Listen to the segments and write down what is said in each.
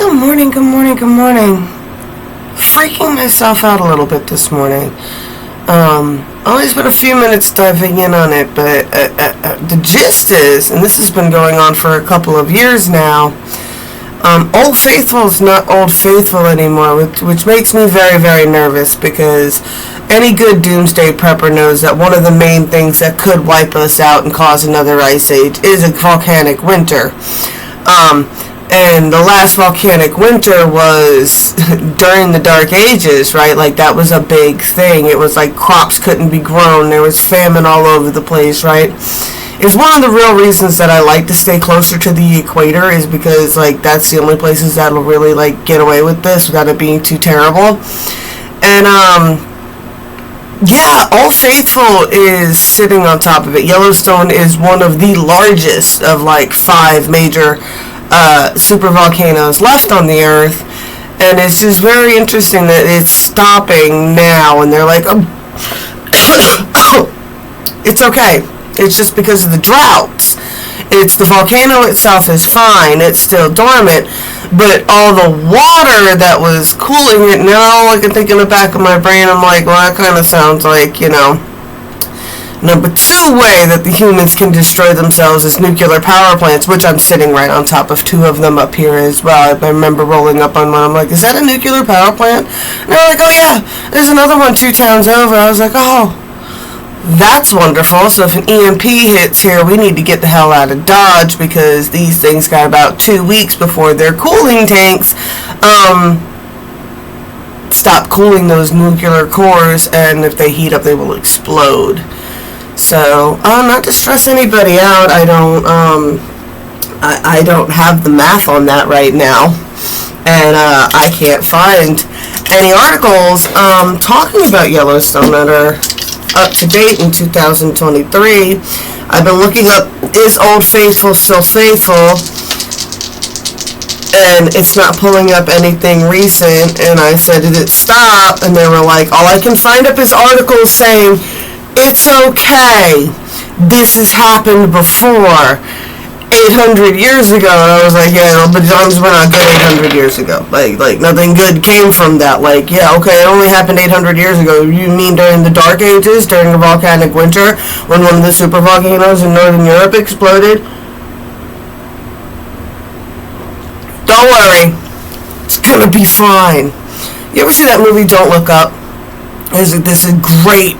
Good morning, good morning, good morning. Freaking myself out a little bit this morning. Only spent a few minutes diving in on it, but the gist is, and this has been going on for a couple of years now, Old Faithful is not Old Faithful anymore, which makes me very, very nervous, because any good doomsday prepper knows that one of the main things that could wipe us out and cause another ice age is a volcanic winter. And the last volcanic winter was during the Dark Ages, right? Like, that was a big thing. It was like crops couldn't be grown. There was famine all over the place, right? It's one of the real reasons that I like to stay closer to the equator, is because, like, that's the only places that'll really, like, get away with this without it being too terrible. And, yeah, Old Faithful is sitting on top of it. Yellowstone is one of the largest of, like, 5 major super volcanoes left on the earth, and it's just very interesting that it's stopping now, and they're like, oh, it's okay, it's just because of the droughts. It's the volcano itself is fine, it's still dormant, but all the water that was cooling it, now I can think in the back of my brain, I'm like, well, that kind of sounds like, you know, number 2 way that the humans can destroy themselves is nuclear power plants, which I'm sitting right on top of 2 of them up here as well. I remember rolling up on one. I'm like, is that a nuclear power plant? And they're like, oh yeah, there's another one 2 towns over. I was like, oh, that's wonderful. So if an EMP hits here, we need to get the hell out of Dodge, because these things got about 2 weeks before their cooling tanks stop cooling those nuclear cores, and if they heat up, they will explode. So, not to stress anybody out, I don't have the math on that right now, and I can't find any articles talking about Yellowstone that are up to date in 2023. I've been looking up, is Old Faithful still faithful, and it's not pulling up anything recent, and I said, did it stop? And they were like, all I can find up is articles saying, it's okay, this has happened before 800 years ago. And I was like, yeah, but zombs were not good 800 years ago. Like nothing good came from that. Like, yeah, okay, it only happened 800 years ago. You mean during the Dark Ages, during the volcanic winter, when one of the super volcanoes in Northern Europe exploded? Don't worry, it's gonna be fine. You ever see that movie Don't Look Up? This is a great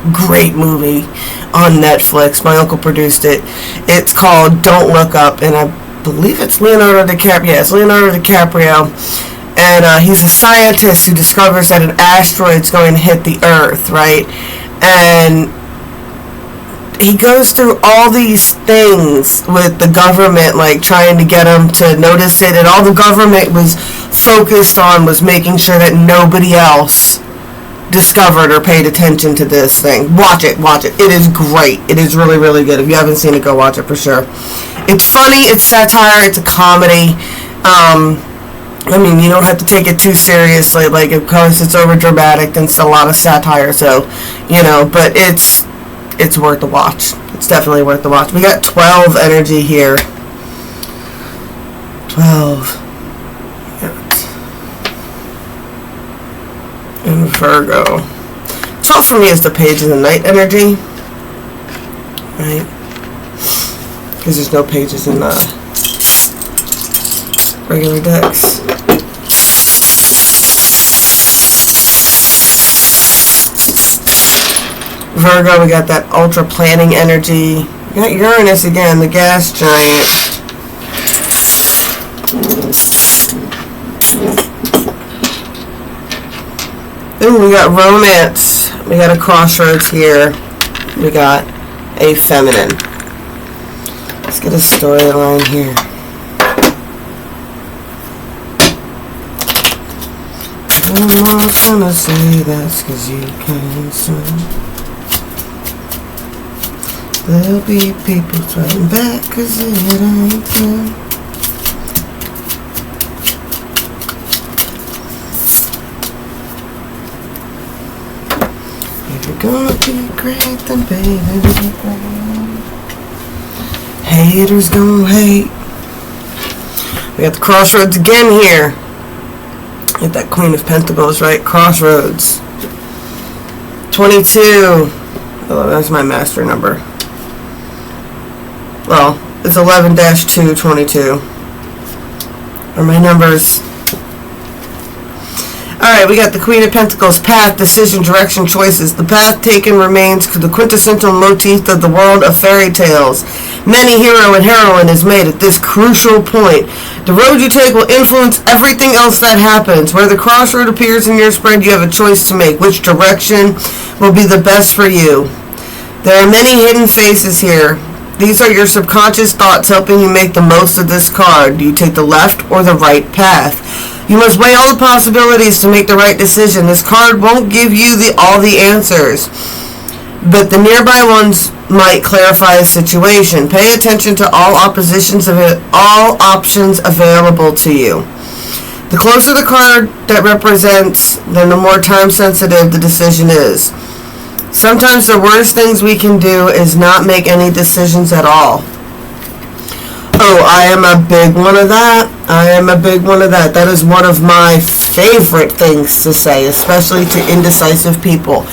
movie on Netflix. My uncle produced it. It's called Don't Look Up, and I believe it's Leonardo DiCaprio. Yeah, it's Leonardo DiCaprio, and he's a scientist who discovers that an asteroid's going to hit the Earth, right? And he goes through all these things with the government, like trying to get him to notice it, and all the government was focused on was making sure that nobody else discovered or paid attention to this thing. Watch it. It is great. It is really, really good. If you haven't seen it, go watch it for sure. It's funny, it's satire, it's a comedy. I mean, you don't have to take it too seriously. Like, of course, it's over dramatic and it's a lot of satire, so, you know, but it's worth the watch. It's definitely worth the watch. We got 12 energy here. 12. And Virgo. 12 for me is the Page of the Night energy. Right? Because there's no pages in the regular decks. Virgo, we got that ultra planning energy. We got Uranus again, the gas giant. Ooh, we got romance. We got a crossroads here. We got a feminine. Let's get a storyline here. I'm not gonna say that's cause you can't swim. There'll be people fighting back cause it ain't true. If you're gonna be great, then baby, be great. Haters gonna hate. We got the crossroads again here. Get that Queen of Pentacles, right? Crossroads. 22. Oh, that's my master number. Well, it's 11-222. Are my numbers. Alright, we got the Queen of Pentacles, path, decision, direction, choices. The path taken remains the quintessential motif of the world of fairy tales. Many hero and heroine is made at this crucial point. The road you take will influence everything else that happens. Where the crossroad appears in your spread, you have a choice to make. Which direction will be the best for you? There are many hidden faces here. These are your subconscious thoughts helping you make the most of this card. Do you take the left or the right path? You must weigh all the possibilities to make the right decision. This card won't give you all the answers, but the nearby ones might clarify a situation. Pay attention to all options available to you. The closer the card that represents, then the more time sensitive the decision is. Sometimes the worst things we can do is not make any decisions at all. Oh, I am a big one of that. That is one of my favorite things to say, especially to indecisive people.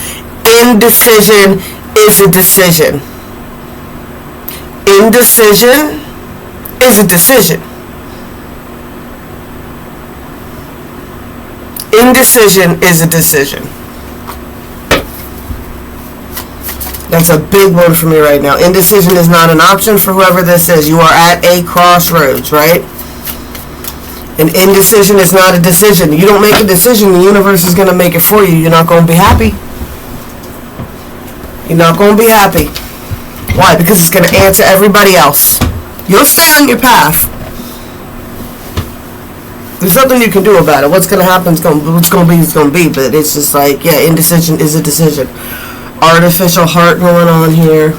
Indecision is a decision. Indecision is a decision. Indecision is a decision. That's a big one for me right now. Indecision is not an option for whoever this is. You are at a crossroads, right? And indecision is not a decision. You don't make a decision, the universe is going to make it for you. You're not going to be happy. You're not going to be happy. Why? Because it's going to answer everybody else. You'll stay on your path. There's nothing you can do about it. What's going to happen is going to be. But it's just like, yeah, indecision is a decision. Artificial heart going on here.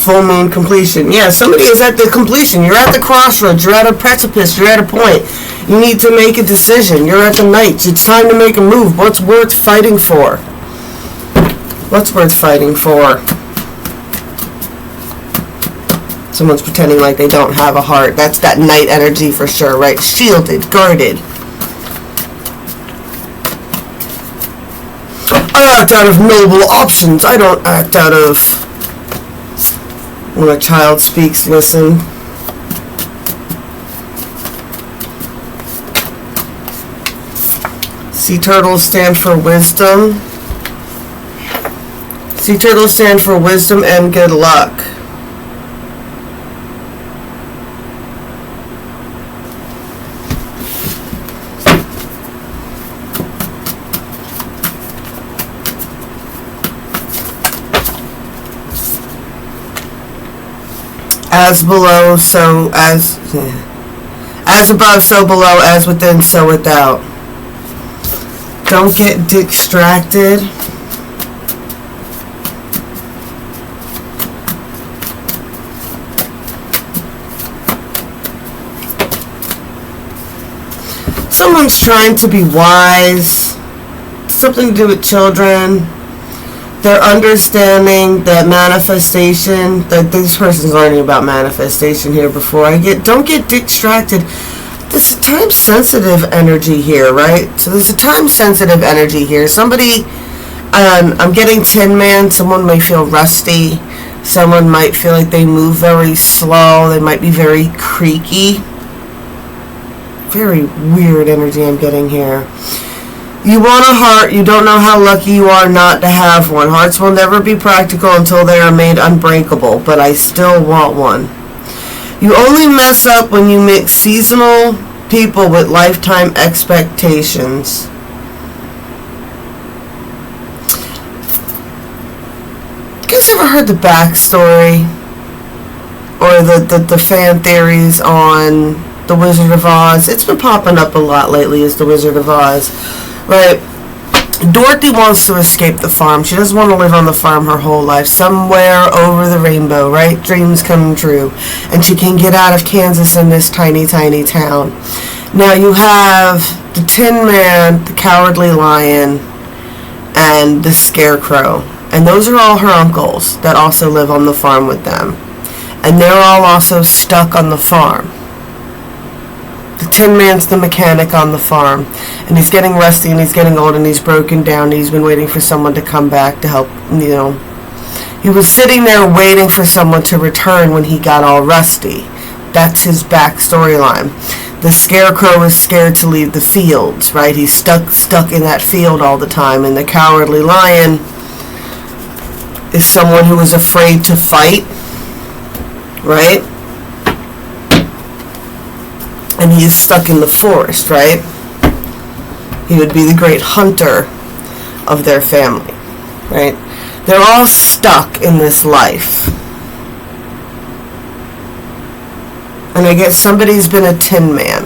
Full moon completion. Yeah, somebody is at the completion. You're at the crossroads. You're at a precipice. You're at a point. You need to make a decision. You're at the night. It's time to make a move. What's worth fighting for? What's worth fighting for? Someone's pretending like they don't have a heart. That's that night energy for sure, right? Shielded, guarded. I act out of noble options. I don't act out of... When a child speaks, listen. Sea turtles stand for wisdom. Sea turtles stand for wisdom and good luck. As below, so as above, so below, as within, so without. Don't get distracted. Someone's trying to be wise. Something to do with children. They're understanding that manifestation, that this person's learning about manifestation here before don't get distracted. There's a time sensitive energy here, right? So there's a time sensitive energy here. Somebody, I'm getting Tin Man. Someone may feel rusty. Someone might feel like they move very slow. They might be very creaky. Very weird energy I'm getting here. You want a heart, you don't know how lucky you are not to have one. Hearts will never be practical until they are made unbreakable, but I still want one. You only mess up when you mix seasonal people with lifetime expectations. You guys ever heard the backstory or the fan theories on The Wizard of Oz? It's been popping up a lot lately as The Wizard of Oz. Right. Dorothy wants to escape the farm. She doesn't want to live on the farm her whole life. Somewhere over the rainbow, right? Dreams come true. And she can get out of Kansas in this tiny, tiny town. Now you have the Tin Man, the Cowardly Lion, and the Scarecrow. And those are all her uncles that also live on the farm with them. and they're all also stuck on the farm. The Tin Man's the mechanic on the farm, and he's getting rusty and he's getting old and he's broken down and he's been waiting for someone to come back to help, He was sitting there waiting for someone to return when he got all rusty. That's his back storyline. The Scarecrow is scared to leave the fields, right? He's stuck in that field all the time, and the Cowardly Lion is someone who is afraid to fight, right? And he is stuck in the forest, right? He would be the great hunter of their family, right? They're all stuck in this life. And I guess somebody's been a Tin Man.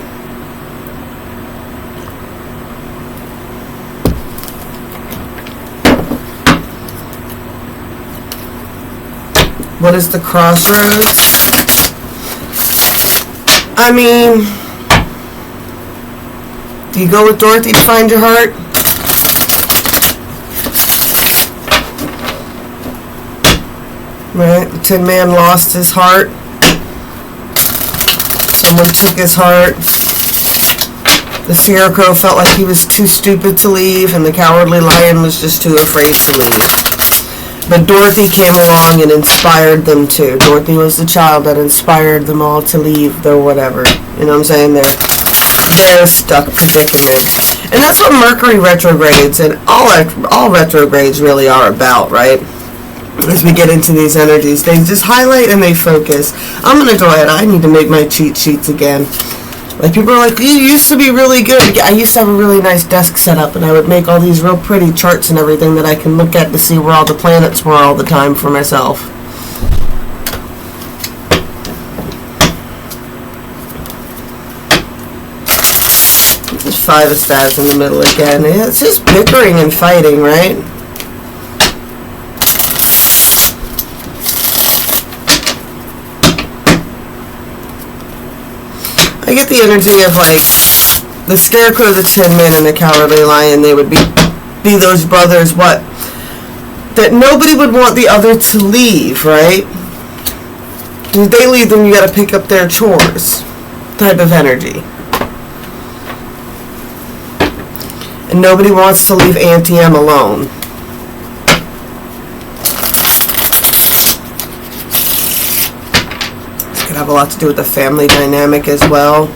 What is the crossroads? I mean, do you go with Dorothy to find your heart? Right? The Tin Man lost his heart. Someone took his heart. The Scarecrow felt like he was too stupid to leave, and the Cowardly Lion was just too afraid to leave. But Dorothy came along and inspired them to. Dorothy was the child that inspired them all to leave their whatever. You know what I'm saying? Their stuck predicament. And that's what Mercury retrogrades and all retrogrades really are about, right? As we get into these energies, they just highlight and they focus. I'm going to go ahead. I need to make my cheat sheets again. Like, people are like, you used to be really good. I used to have a really nice desk set up, and I would make all these real pretty charts and everything that I can look at to see where all the planets were all the time for myself. There's 5 of Staves in the middle again. It's just bickering and fighting, right? I get the energy of, like, the Scarecrow, the Tin Man, and the Cowardly Lion. They would be those brothers, that nobody would want the other to leave, right? If they leave, then you gotta pick up their chores type of energy. And nobody wants to leave Auntie M alone. Have a lot to do with the family dynamic as well.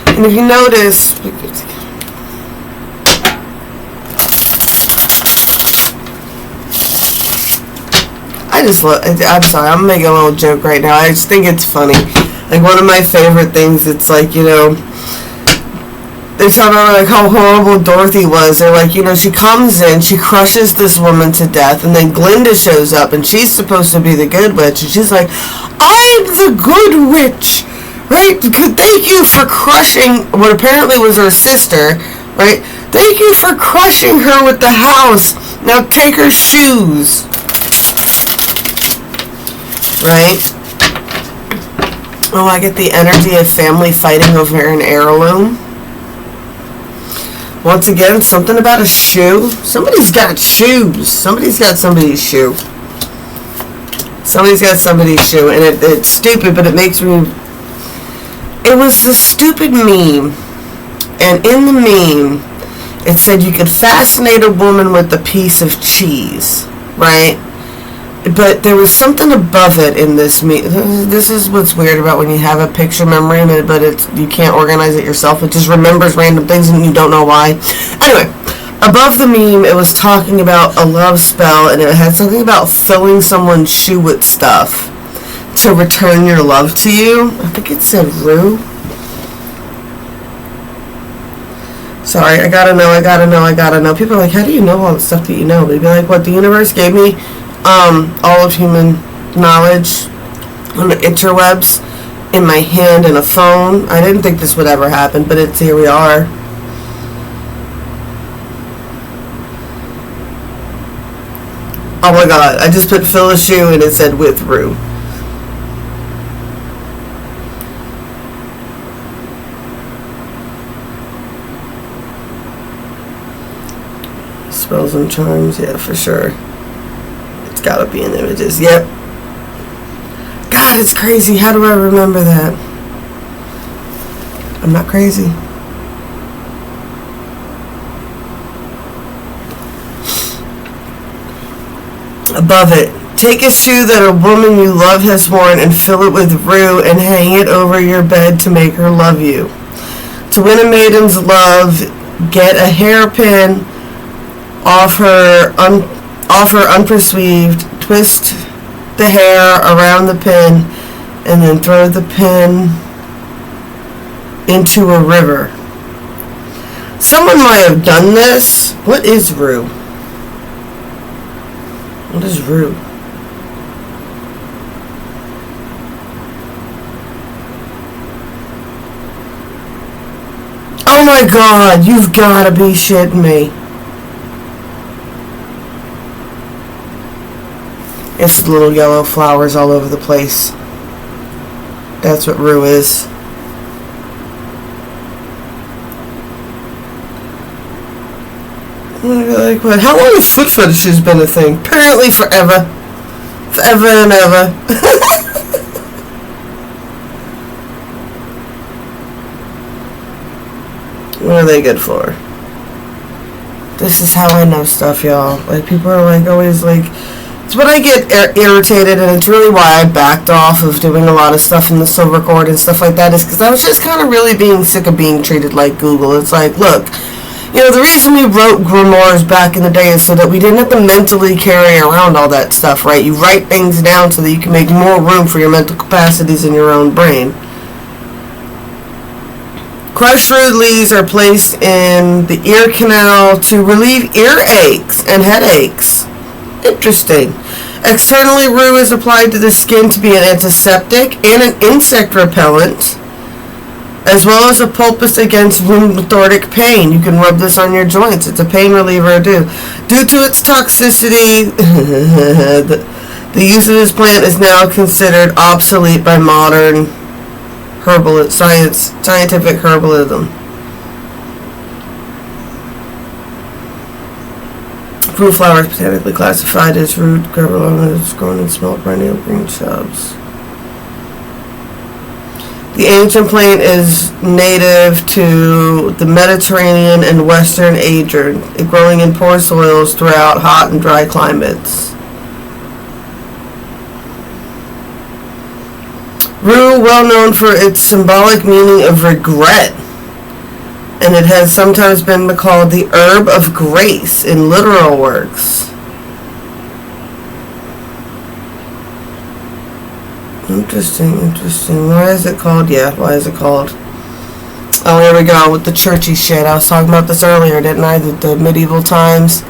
And if you notice, I'm sorry, I'm making a little joke right now. I just think it's funny. Like, one of my favorite things, it's like, they talk about, like, how horrible Dorothy was. They're like, she comes in, she crushes this woman to death, and then Glinda shows up, and she's supposed to be the good witch, and she's like, I'm the good witch, right? Thank you for crushing what apparently was her sister, right? Thank you for crushing her with the house. Now take her shoes. Right? Oh, I get the energy of family fighting over an heirloom. Once again, something about a shoe. Somebody's got shoes. Somebody's got somebody's shoe. Somebody's got somebody's shoe. And it's stupid, but it makes me... It was a stupid meme. And in the meme, it said you could fascinate a woman with a piece of cheese. Right? But there was something above it in this meme. This is what's weird about when you have a picture memory, but you can't organize it yourself. It just remembers random things and you don't know why. Anyway, above the meme, it was talking about a love spell, and it had something about filling someone's shoe with stuff to return your love to you. I think it said Rue. Sorry, I gotta know. People are like, how do you know all the stuff that you know? They'd be like, what, the universe gave me all of human knowledge on the interwebs in my hand and a phone. I didn't think this would ever happen, but here we are. Oh my god, I just put fill a shoe and it said with Rue. Spells and charms, yeah, for sure. It's gotta be in images. Yep. God, it's crazy. How do I remember that? I'm not crazy. Above it, take a shoe that a woman you love has worn and fill it with rue and hang it over your bed to make her love you. To win a maiden's love, get a hairpin off her unperceived, twist the hair around the pin, and then throw the pin into a river. Someone might have done this. What is rue? What is rue? Oh my god, you've gotta be shitting me. It's little yellow flowers all over the place. That's what rue is. Like what? How long has foot fetishes been a thing? Apparently forever. Forever and ever. What are they good for? This is how I know stuff, y'all. Like, people are like always like, it's when I get irritated, and it's really why I backed off of doing a lot of stuff in the silver cord and stuff like that, is because I was just kind of really being sick of being treated like Google. It's like, look, you know, the reason we wrote grimoires back in the day is so that we didn't have to mentally carry around all that stuff, right? You write things down so that you can make more room for your mental capacities in your own brain. Crushed root leaves are placed in the ear canal to relieve earaches and headaches. Interesting. Externally, rue is applied to the skin to be an antiseptic and an insect repellent, as well as a poultice against rheumatoid pain. You can rub this on your joints. It's a pain reliever too. Due to its toxicity, the use of this plant is now considered obsolete by modern scientific herbalism. Fruit flower is botanically classified as root gerbilona that's grown in small perennial green shrubs. The ancient plant is native to the Mediterranean and Western Asia, growing in poor soils throughout hot and dry climates. Rue, well known for its symbolic meaning of regret, and it has sometimes been called the herb of grace in literal works. Interesting. Why is it called? Why is it called? Oh, here we go with the churchy shit. I was talking about this earlier, didn't I? The medieval times,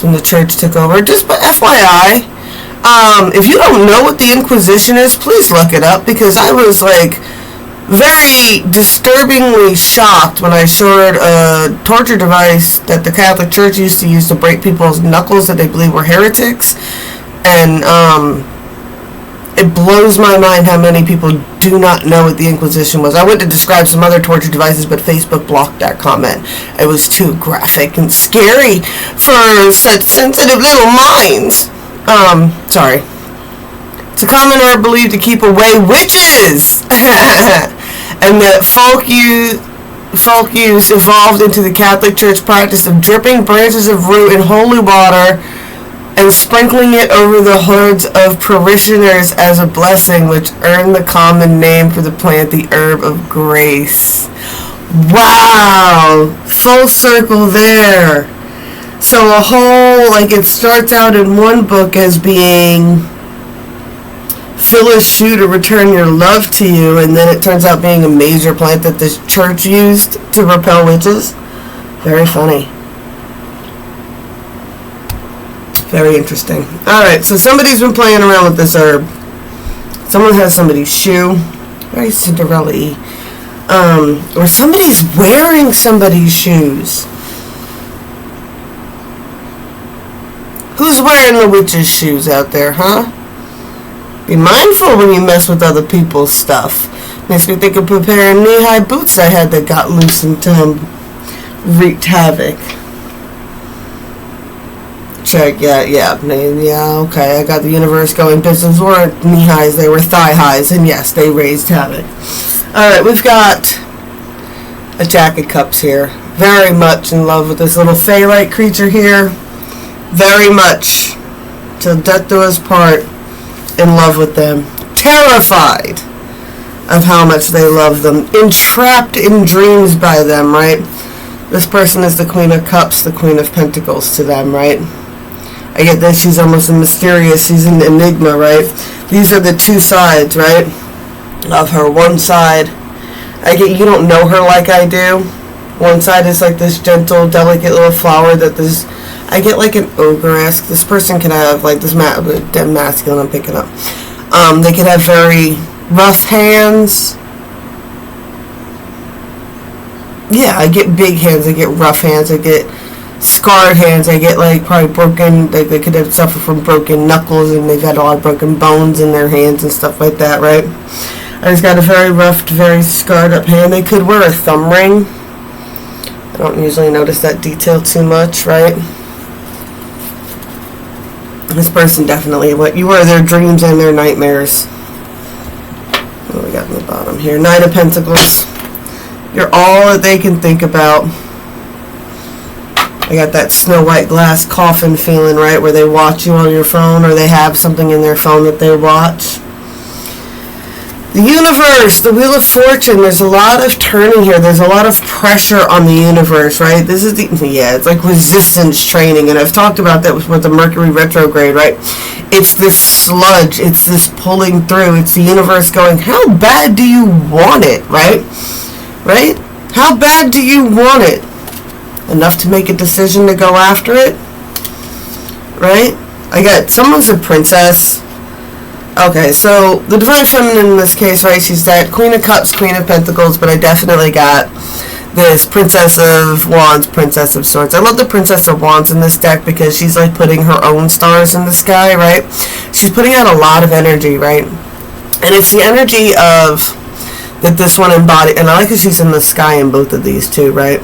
when the church took over. Just FYI, if you don't know what the Inquisition is, please look it up, because I was like very disturbingly shocked when I showed a torture device that the Catholic Church used to use to break people's knuckles that they believe were heretics, and it blows my mind how many people do not know what the Inquisition was. I went to describe some other torture devices, but Facebook blocked that comment. It was too graphic and scary for such sensitive little minds. Sorry. It's a common herb believed to keep away witches. And that folk use evolved into the Catholic Church practice of dripping branches of rue in holy water and sprinkling it over the hoods of parishioners as a blessing, which earned the common name for the plant, the herb of grace. Wow! Full circle there. So a whole, like, it starts out in one book as being fill a shoe to return your love to you, and then it turns out being a major plant that the church used to repel witches. Very funny. Very interesting. Alright, so somebody's been playing around with this herb. Someone has somebody's shoe. Very Cinderella-y. Or somebody's wearing somebody's shoes. Who's wearing the witch's shoes out there, huh? Be mindful when you mess with other people's stuff. Makes me think of a pair of knee-high boots I had that got loose and wreaked havoc. check. Yeah, okay. I got the universe going. Business weren't knee highs, they were thigh highs, and yes, they raised havoc. Alright, we've got a Jack of Cups here. Very much in love with this little Fey-like creature here. Very much, till death do us part, in love with them. Terrified of how much they love them. Entrapped in dreams by them, right? This person is the Queen of Cups, the Queen of Pentacles to them, right? I get this, she's almost a mysterious, she's an enigma, right? These are the two sides, right, of her. One side, I get you don't know her like I do. One side is like this gentle, delicate little flower that this, I get like an ogre-esque. This person can have like this masculine I'm picking up. They could have very rough hands. Yeah, I get big hands, I get rough hands, I get scarred hands, I get like probably broken, they could have suffered from broken knuckles and they've had a lot of broken bones in their hands and stuff like that, right? I just got a very rough, very scarred up hand. They could wear a thumb ring. I don't usually notice that detail too much, right? This person definitely, what you are their dreams and their nightmares. What do we got in the bottom here? Knight of Pentacles. You're all that they can think about. I got that Snow White glass coffin feeling, right? Where they watch you on your phone or they have something in their phone that they watch. The universe, the Wheel of Fortune, there's a lot of turning here. There's a lot of pressure on the universe, right? This is it's like resistance training. And I've talked about that with the Mercury retrograde, right? It's this sludge. It's this pulling through. It's the universe going, how bad do you want it, right? Right? How bad do you want it? Enough to make a decision to go after it? Right? I got, someone's a princess. Okay, so the Divine Feminine in this case, right, she's that Queen of Cups, Queen of Pentacles, but I definitely got this Princess of Wands, Princess of Swords. I love the Princess of Wands in this deck because she's like putting her own stars in the sky, right? She's putting out a lot of energy, right? And it's the energy of that this one embodies, and I like that she's in the sky in both of these too, right?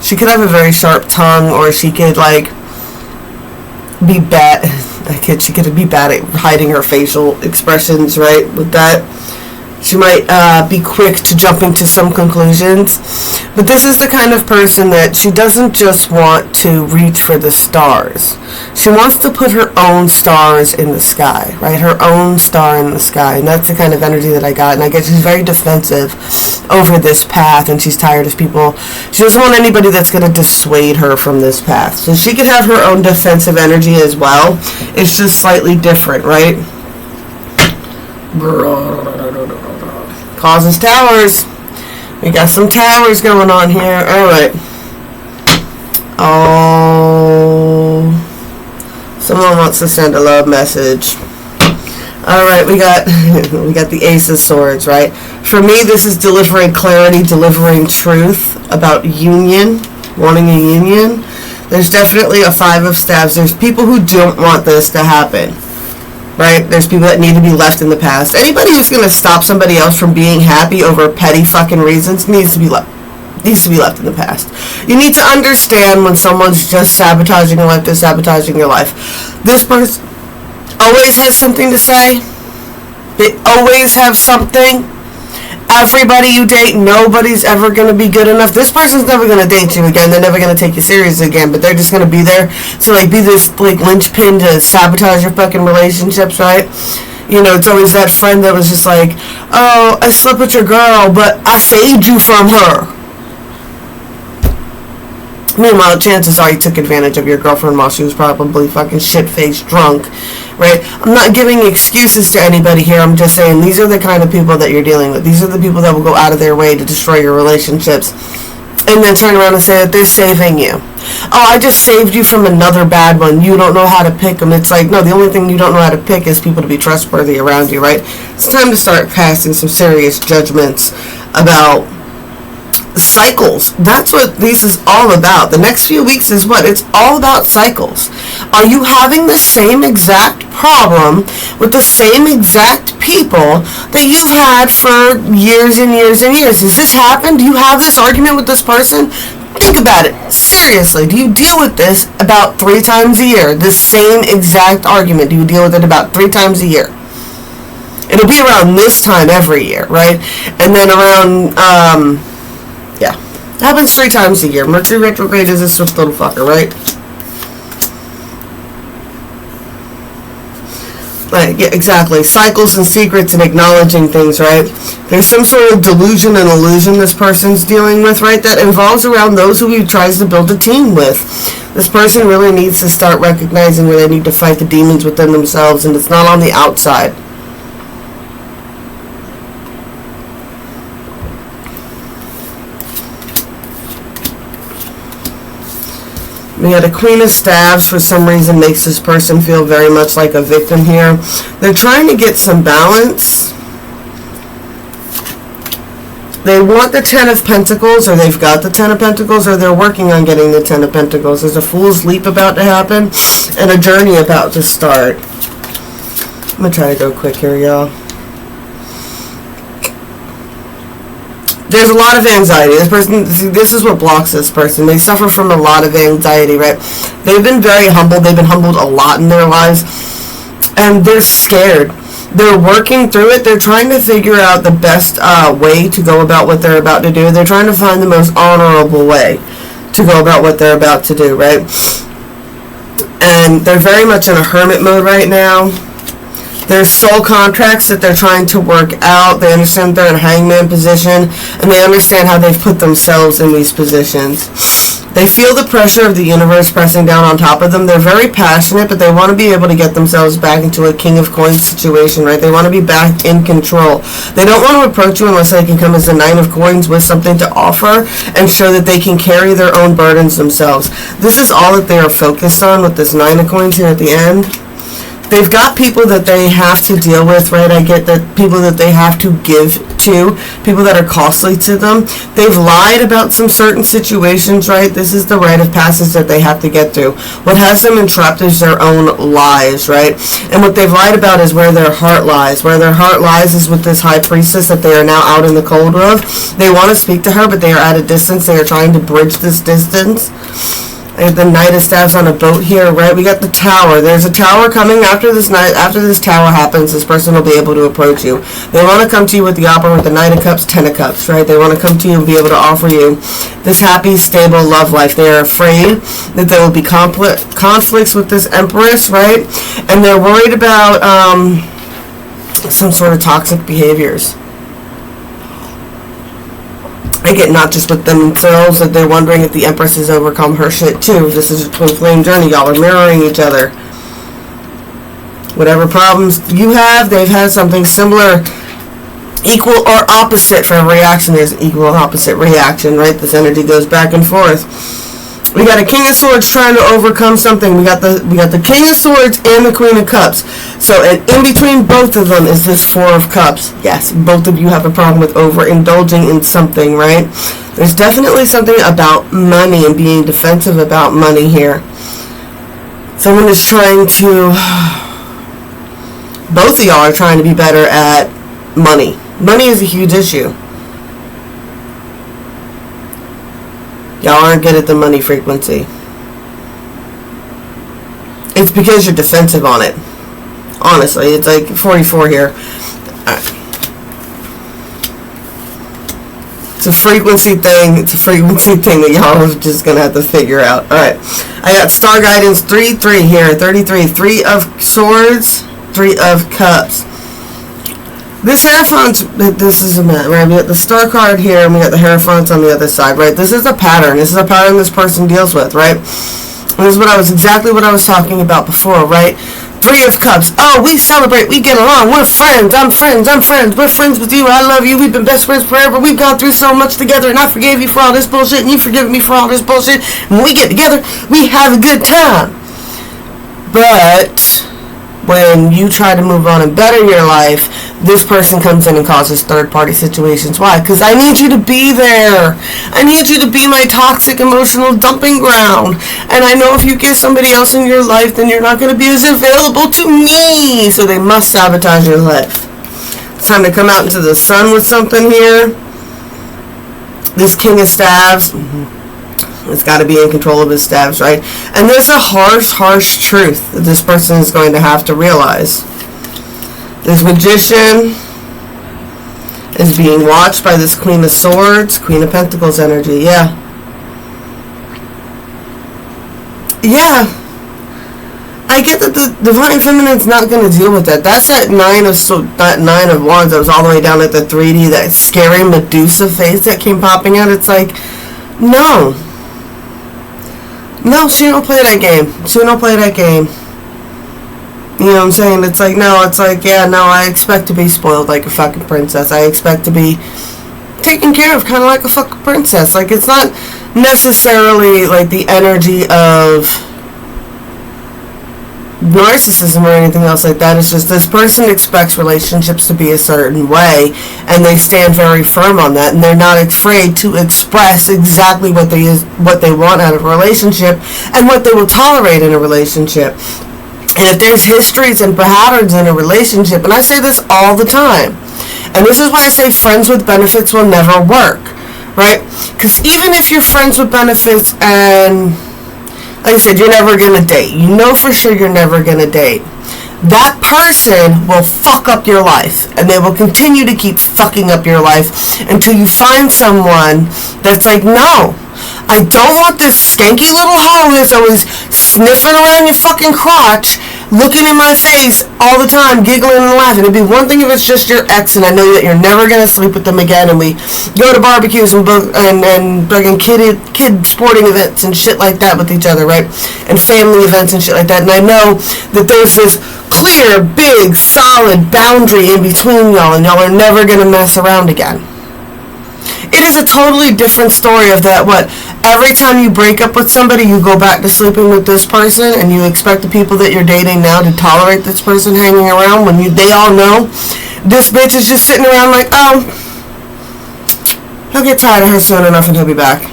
She could have a very sharp tongue, or she could like be bad. She could be bad at hiding her facial expressions, right? With that, she might be quick to jumping to some conclusions. But this is the kind of person that she doesn't just want to reach for the stars. She wants to put her own stars in the sky, right? Her own star in the sky. And that's the kind of energy that I got. And I guess she's very defensive over this path, and she's tired of people. She doesn't want anybody that's going to dissuade her from this path. So she could have her own defensive energy as well. It's just slightly different, right? Causes towers. We got some towers going on here. Alright. Oh. Someone wants to send a love message. Alright, we got the Ace of Swords, right? For me, this is delivering clarity, delivering truth about union, wanting a union. There's definitely a Five of Staves. There's people who don't want this to happen, right? There's people that need to be left in the past. Anybody who's going to stop somebody else from being happy over petty fucking reasons needs to be left in the past. You need to understand when someone's just sabotaging your life, they're sabotaging your life. This person always has something to say. They always have something. Everybody you date, nobody's ever going to be good enough. This person's never going to date you again. They're never going to take you serious again, but they're just going to be there to like be this like linchpin to sabotage your fucking relationships, right? You know, it's always that friend that was just like, oh, I slept with your girl, but I saved you from her. Meanwhile, chances are you took advantage of your girlfriend while she was probably fucking shit-faced drunk, right? I'm not giving excuses to anybody here. I'm just saying these are the kind of people that you're dealing with. These are the people that will go out of their way to destroy your relationships and then turn around and say that they're saving you. Oh, I just saved you from another bad one. You don't know how to pick them. It's like, no, the only thing you don't know how to pick is people to be trustworthy around you, right? It's time to start passing some serious judgments about cycles. That's what this is all about. The next few weeks is what? It's all about cycles. Are you having the same exact problem with the same exact people that you've had for years and years and years? Has this happened? Do you have this argument with this person Think about it. Seriously, do you deal with this about 3 times a year? This same exact argument, do you deal with it about 3 times a year? It'll be around this time every year, right? And then around, yeah. It happens 3 times a year. Mercury retrograde is a swift little fucker, right? Right, yeah, exactly. Cycles and secrets and acknowledging things, right? There's some sort of delusion and illusion this person's dealing with, right? That involves around those who he tries to build a team with. This person really needs to start recognizing where they need to fight the demons within themselves, and it's not on the outside. We got a Queen of Staves. For some reason makes this person feel very much like a victim here. They're trying to get some balance. They want the 10 of Pentacles, or they've got the 10 of Pentacles, or they're working on getting the 10 of Pentacles. There's a Fool's Leap about to happen, and a journey about to start. I'm going to try to go quick here, y'all. There's a lot of anxiety. This person, this is what blocks this person. They suffer from a lot of anxiety, right? They've been very humbled. They've been humbled a lot in their lives. And they're scared. They're working through it. They're trying to figure out the best way to go about what they're about to do. They're trying to find the most honorable way to go about what they're about to do, right? And they're very much in a hermit mode right now. There's soul contracts that they're trying to work out. They understand they're in a hangman position, and they understand how they've put themselves in these positions. They feel the pressure of the universe pressing down on top of them. They're very passionate, but they want to be able to get themselves back into a King of Coins situation, right? They want to be back in control. They don't want to approach you unless they can come as a 9 of Coins with something to offer and show that they can carry their own burdens themselves. This is all that they are focused on with this 9 of Coins here at the end. They've got people that they have to deal with, right? I get that people that they have to give to, people that are costly to them. They've lied about some certain situations, right? This is the rite of passage that they have to get through. What has them entrapped is their own lies, right? And what they've lied about is where their heart lies. Where their heart lies is with this high priestess that they are now out in the cold of. They want to speak to her, but they are at a distance. They are trying to bridge this distance. The Knight of Staves on a boat here, right? We got the Tower. There's a tower coming after this night. After this tower happens, this person will be able to approach you. They want to come to you with the Opera, with the Knight of Cups, 10 of Cups, right? They want to come to you and be able to offer you this happy, stable love life. They are afraid that there will be conflicts with this Empress, right? And they're worried about some sort of toxic behaviors. I get not just with themselves, that they're wondering if the Empress has overcome her shit too. This is a twin flame journey. Y'all are mirroring each other. Whatever problems you have, they've had something similar, equal or opposite for every reaction. There's an equal and opposite reaction, right? This energy goes back and forth. We got a King of Swords trying to overcome something. We got the King of Swords and the Queen of Cups. So in between both of them is this 4 of Cups. Yes, both of you have a problem with overindulging in something, right? There's definitely something about money and being defensive about money here. Someone is trying to... Both of y'all are trying to be better at money. Money is a huge issue. Y'all aren't good at the money frequency. It's because you're defensive on it. Honestly, it's like 44 here. It's a frequency thing. It's a frequency thing that y'all are just going to have to figure out. Alright. I got Star Guidance 3-3 here. 33. 3 of Swords. 3 of Cups. This Hierophant, this is a man, right? We got the Star card here, and we got the Hierophant on the other side, right? This is a pattern. This is a pattern this person deals with, right? And this is exactly what I was talking about before, right? 3 of Cups. Oh, we celebrate. We get along. We're friends. I'm friends. We're friends with you. I love you. We've been best friends forever. We've gone through so much together, and I forgave you for all this bullshit, and you forgive me for all this bullshit. And when we get together, we have a good time. But when you try to move on and better your life, this person comes in and causes third-party situations. Why? Because I need you to be there. I need you to be my toxic emotional dumping ground. And I know if you get somebody else in your life, then you're not going to be as available to me. So they must sabotage your life. It's time to come out into the sun with something here. This King of Staves. It's got to be in control of his steps, right? And there's a harsh truth that this person is going to have to realize. This magician is being watched by this Queen of Swords, Queen of Pentacles energy. Yeah. Yeah. I get that the Divine Feminine's not going to deal with that. That's that Nine of Wands that was all the way down at the 3D, that scary Medusa face that came popping out. It's like, no. No, she don't play that game. She don't play that game. You know what I'm saying? It's like, no, it's like, yeah, no, I expect to be spoiled like a fucking princess. I expect to be taken care of kind of like a fucking princess. Like, it's not necessarily like the energy of narcissism or anything else like that. It's just this person expects relationships to be a certain way, and they stand very firm on that, and they're not afraid to express exactly what they want out of a relationship and what they will tolerate in a relationship. And if there's histories and patterns in a relationship, and I say this all the time, and this is why I say friends with benefits will never work, right? Because even if you're friends with benefits and, like I said, you're never going to date. You know for sure you're never going to date. That person will fuck up your life, and they will continue to keep fucking up your life until you find someone that's like, no, I don't want this skanky little hoe that's always sniffing around your fucking crotch, looking in my face all the time, giggling and laughing. It'd be one thing if it's just your ex, and I know that you're never going to sleep with them again, and we go to barbecues and fucking kid sporting events and shit like that with each other, right? And family events and shit like that. And I know that there's this clear, big, solid boundary in between y'all, and y'all are never going to mess around again. It is a totally different story of that, what, every time you break up with somebody, you go back to sleeping with this person, and you expect the people that you're dating now to tolerate this person hanging around when they all know this bitch is just sitting around like, oh, he'll get tired of her soon enough and he'll be back.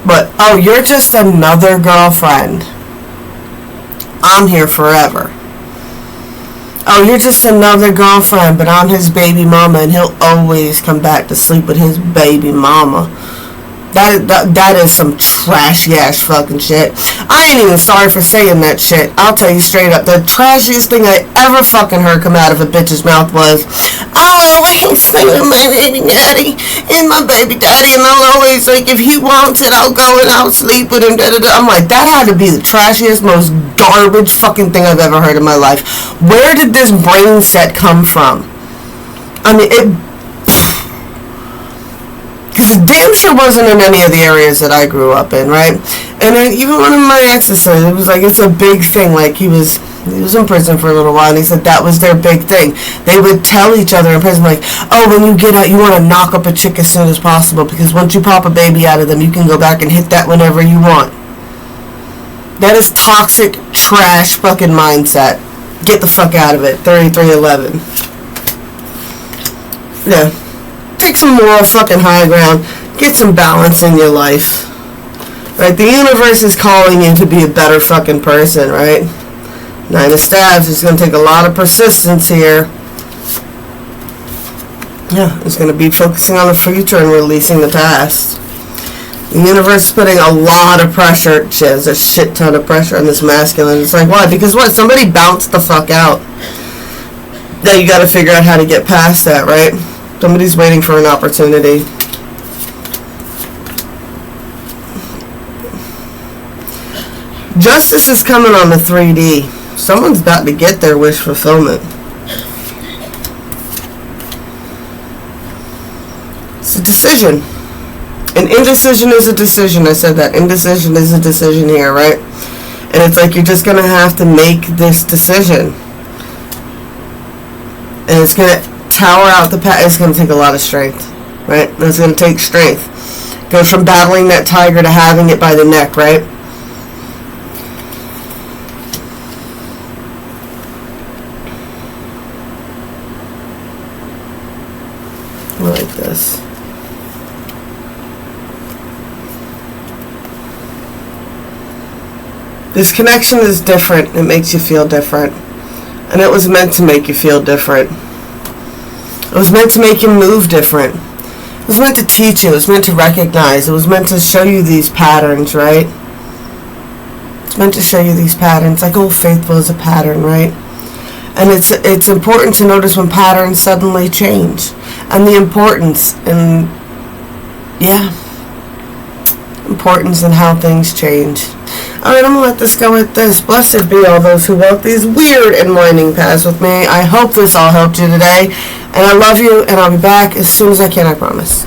But, oh, you're just another girlfriend. I'm here forever. Oh, you're just another girlfriend, but I'm his baby mama, and he'll always come back to sleep with his baby mama. That is some trashy ass fucking shit. I ain't even sorry for saying that shit. I'll tell you straight up, the trashiest thing I ever fucking heard come out of a bitch's mouth was, I'll always sleep with my baby daddy and my baby daddy, and I'll always, like, if he wants it, I'll go and I'll sleep with him. I'm like, that had to be the trashiest, most garbage fucking thing I've ever heard in my life. Where did this brain set come from? I mean, because it damn sure wasn't in any of the areas that I grew up in, right? And then even one of my exes said, it was like, it's a big thing. Like, he was in prison for a little while, and he said that was their big thing. They would tell each other in prison, like, oh, when you get out, you want to knock up a chick as soon as possible, because once you pop a baby out of them, you can go back and hit that whenever you want. That is toxic, trash fucking mindset. Get the fuck out of it. 3311. Yeah. Take some moral fucking high ground. Get some balance in your life. Right? The universe is calling you to be a better fucking person, right? Nine of Staves is going to take a lot of persistence here. Yeah, it's going to be focusing on the future and releasing the past. The universe is putting a lot of pressure. There's a shit ton of pressure on this masculine. It's like, why? Because what? Somebody bounced the fuck out. Now you got to figure out how to get past that, right? Somebody's waiting for an opportunity. Justice is coming on the 3D. Someone's about to get their wish fulfillment. It's a decision. An indecision is a decision. I said that. Indecision is a decision here, right? And it's like you're just going to have to make this decision. And it's going to tower out the past. It's going to take a lot of strength, right? It's going to take strength. Go from battling that tiger to having it by the neck, right? I like this. This connection is different. It makes you feel different. And it was meant to make you feel different. It was meant to make you move different. It was meant to teach you. It was meant to recognize. It was meant to show you these patterns, right? It's meant to show you these patterns. Like Old Faithful is a pattern, right? And it's important to notice when patterns suddenly change. And the importance and importance in how things change. Alright, I'm going to let this go with this. Blessed be all those who walk these weird and winding paths with me. I hope this all helped you today. And I love you, and I'll be back as soon as I can, I promise.